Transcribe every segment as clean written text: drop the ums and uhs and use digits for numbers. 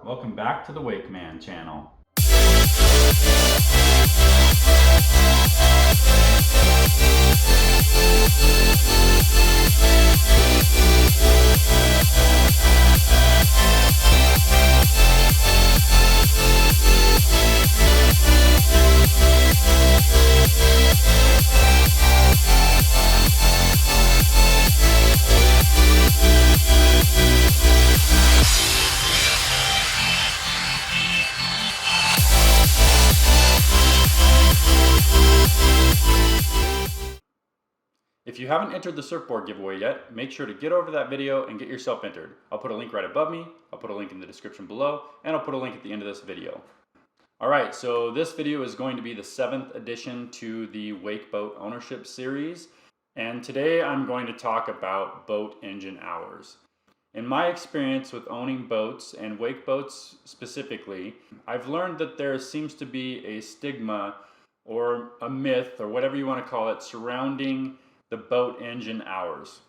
Welcome back to the Wake Man channel. If you haven't entered the surfboard giveaway yet, make sure to get over that video and get yourself entered. I'll put a link right above me, I'll put a link in the description below, and I'll put a link at the end of this video. Alright, so this video is going to be the 7th edition to the Wakeboat ownership series, and today I'm going to talk about boat engine hours. In my experience with owning boats, and wake boats specifically, I've learned that there seems to be a stigma or a myth, or whatever you want to call it, surrounding the boat engine hours.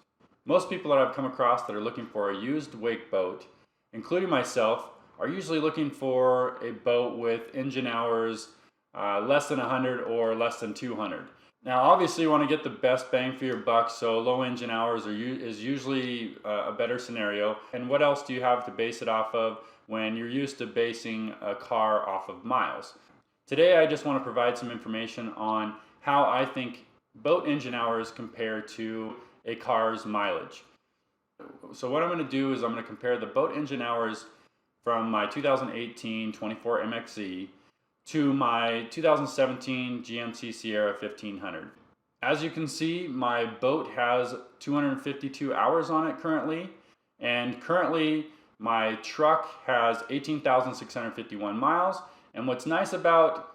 Most people that I've come across that are looking for a used wake boat, including myself, are usually looking for a boat with engine hours less than 100 or less than 200. Now obviously you want to get the best bang for your buck, so low engine hours is usually a better scenario. And what else do you have to base it off of when you're used to basing a car off of miles? Today I just want to provide some information on how I think boat engine hours compare to a car's mileage. So what I'm going to do is I'm going to compare the boat engine hours from my 2018 24 MXZ to my 2017 GMC Sierra 1500. As you can see, my boat has 252 hours on it currently, and currently my truck has 18,651 miles. And what's nice about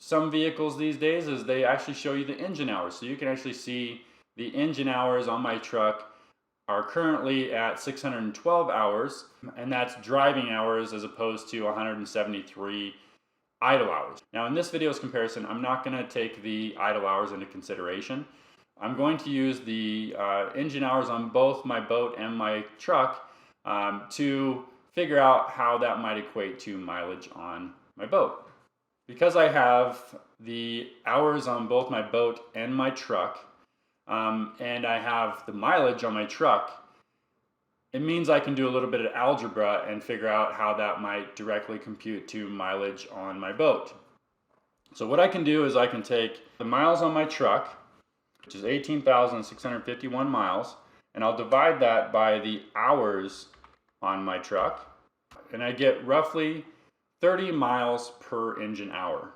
some vehicles these days is they actually show you the engine hours. So you can actually see the engine hours on my truck are currently at 612 hours, and that's driving hours as opposed to 173 idle hours. Now in this video's comparison, I'm not going to take the idle hours into consideration. I'm going to use the engine hours on both my boat and my truck to figure out how that might equate to mileage on my boat. Because I have the hours on both my boat and my truck, and I have the mileage on my truck, it means I can do a little bit of algebra and figure out how that might directly compute to mileage on my boat. So what I can do is I can take the miles on my truck, which is 18,651 miles, and I'll divide that by the hours on my truck, and I get roughly 30 miles per engine hour.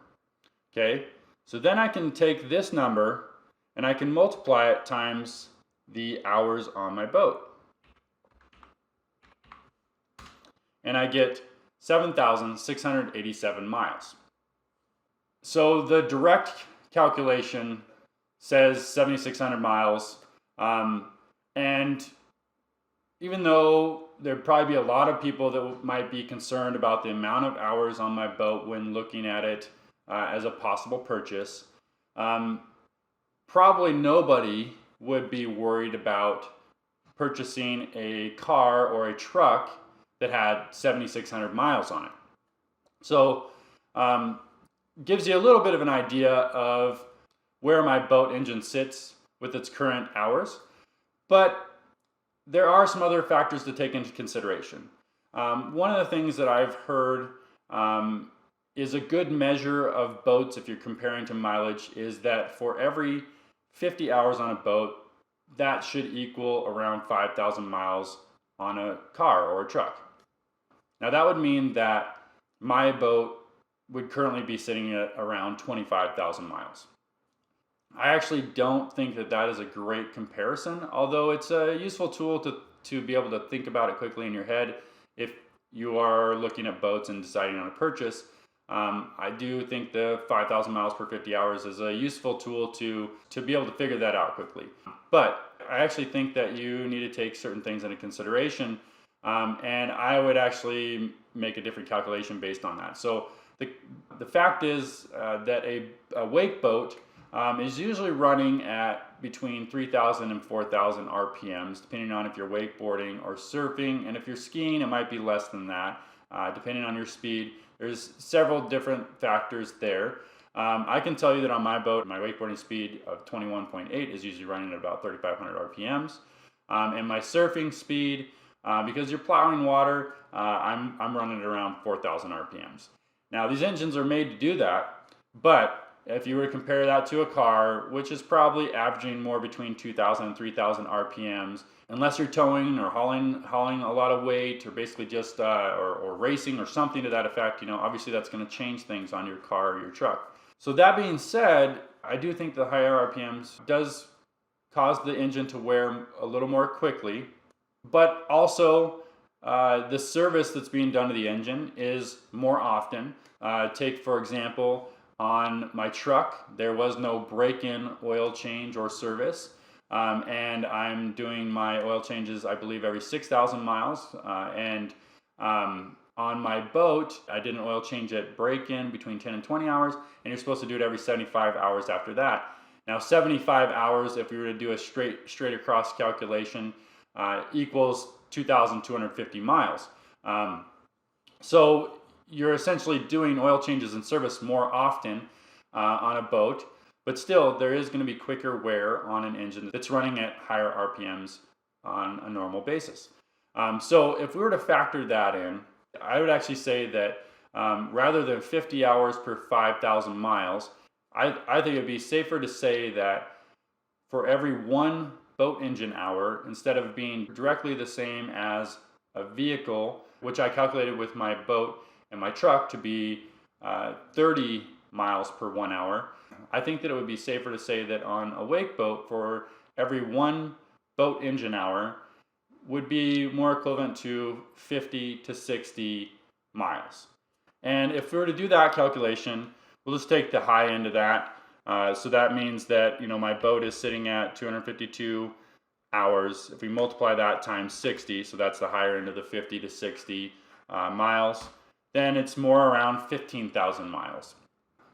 Okay, so then I can take this number and I can multiply it times the hours on my boat. And I get 7,687 miles. So the direct calculation says 7,600 miles. And even though there'd probably be a lot of people that might be concerned about the amount of hours on my boat when looking at it as a possible purchase, probably nobody would be worried about purchasing a car or a truck that had 7,600 miles on it. So gives you a little bit of an idea of where my boat engine sits with its current hours. But there are some other factors to take into consideration. One of the things that I've heard is a good measure of boats, if you're comparing to mileage, is that for every 50 hours on a boat, that should equal around 5,000 miles on a car or a truck. Now that would mean that my boat would currently be sitting at around 25,000 miles. I actually don't think that that is a great comparison, although it's a useful tool to be able to think about it quickly in your head if you are looking at boats and deciding on a purchase. I do think the 5,000 miles per 50 hours is a useful tool to be able to figure that out quickly. But I actually think that you need to take certain things into consideration, and I would actually make a different calculation based on that. So the fact is that a wake boat is usually running at between 3,000 and 4,000 RPMs, depending on if you're wakeboarding or surfing. And if you're skiing, it might be less than that. depending on your speed. There's several different factors there. I can tell you that on my boat, my wakeboarding speed of 21.8 is usually running at about 3,500 RPMs. And my surfing speed, because you're plowing water, I'm running at around 4,000 RPMs. Now these engines are made to do that, but if you were to compare that to a car, which is probably averaging more between 2,000 and 3,000 RPMs, unless you're towing or hauling a lot of weight, or basically just or racing or something to that effect, obviously that's going to change things on your car or your truck. So that being said, I do think the higher RPMs does cause the engine to wear a little more quickly, but also the service that's being done to the engine is more often. Take, for example, on my truck, there was no break-in oil change or service, and I'm doing my oil changes, I believe, every 6,000 miles, and on my boat, I did an oil change at break-in between 10 and 20 hours, and you're supposed to do it every 75 hours after that. Now, 75 hours, if we were to do a straight across calculation, equals 2,250 miles. So you're essentially doing oil changes and service more often on a boat, but still there is going to be quicker wear on an engine that's running at higher RPMs on a normal basis. So if we were to factor that in, I would actually say that rather than 50 hours per 5,000 miles, I think it'd be safer to say that for every one boat engine hour, instead of being directly the same as a vehicle, which I calculated with my boat and my truck to be 30 miles per 1 hour, I think that it would be safer to say that on a wake boat, for every one boat engine hour would be more equivalent to 50 to 60 miles. And if we were to do that calculation, we'll just take the high end of that. So that means that my boat is sitting at 252 hours. If we multiply that times 60, so that's the higher end of the 50 to 60 miles, then it's more around 15,000 miles.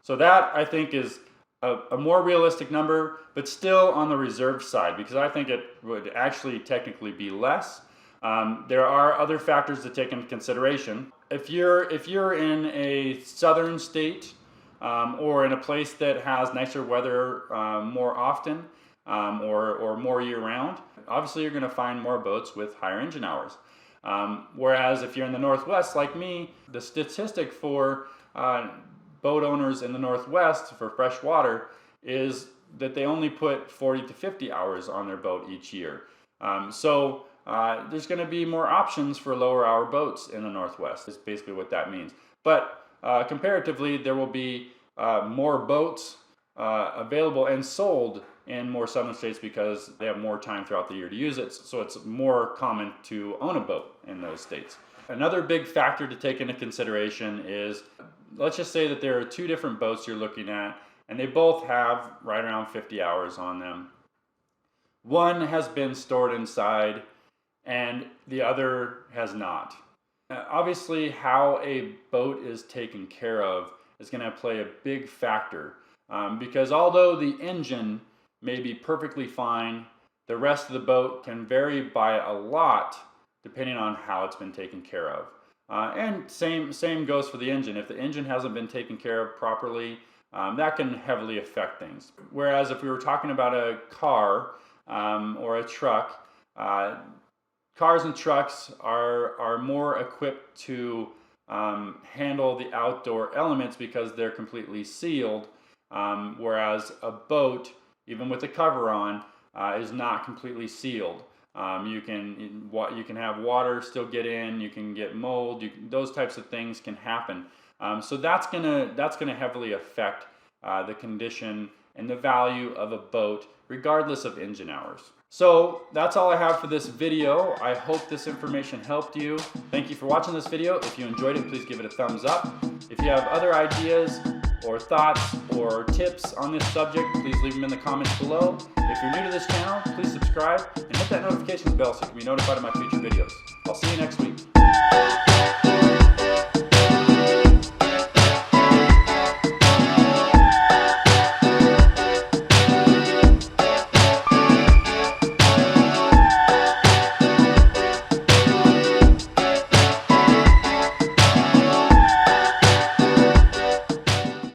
So that, I think, is a more realistic number, but still on the reserve side, because I think it would actually technically be less. There are other factors to take into consideration. If you're in a southern state or in a place that has nicer weather more often or more year-round, obviously you're going to find more boats with higher engine hours. Whereas if you're in the Northwest like me, the statistic for boat owners in the Northwest for fresh water is that they only put 40 to 50 hours on their boat each year. So there's going to be more options for lower hour boats in the Northwest, is basically what that means. But comparatively, there will be more boats available and sold in more southern states because they have more time throughout the year to use it. So it's more common to own a boat in those states. Another big factor to take into consideration is, let's just say that there are two different boats you're looking at, and they both have right around 50 hours on them. One has been stored inside, and the other has not. Obviously, how a boat is taken care of is going to play a big factor, because although the engine may be perfectly fine, the rest of the boat can vary by a lot depending on how it's been taken care of. And same goes for the engine. If the engine hasn't been taken care of properly, that can heavily affect things. Whereas if we were talking about a car or a truck, cars and trucks are more equipped to handle the outdoor elements because they're completely sealed, whereas a boat, even with the cover on, is not completely sealed. You can have water still get in, you can get mold, those types of things can happen. So that's gonna heavily affect the condition and the value of a boat, regardless of engine hours. So that's all I have for this video. I hope this information helped you. Thank you for watching this video. If you enjoyed it, please give it a thumbs up. If you have other ideas or thoughts or tips on this subject, please leave them in the comments below. If you're new to this channel, please subscribe and hit that notifications bell so you can be notified of my future videos. I'll see you next week.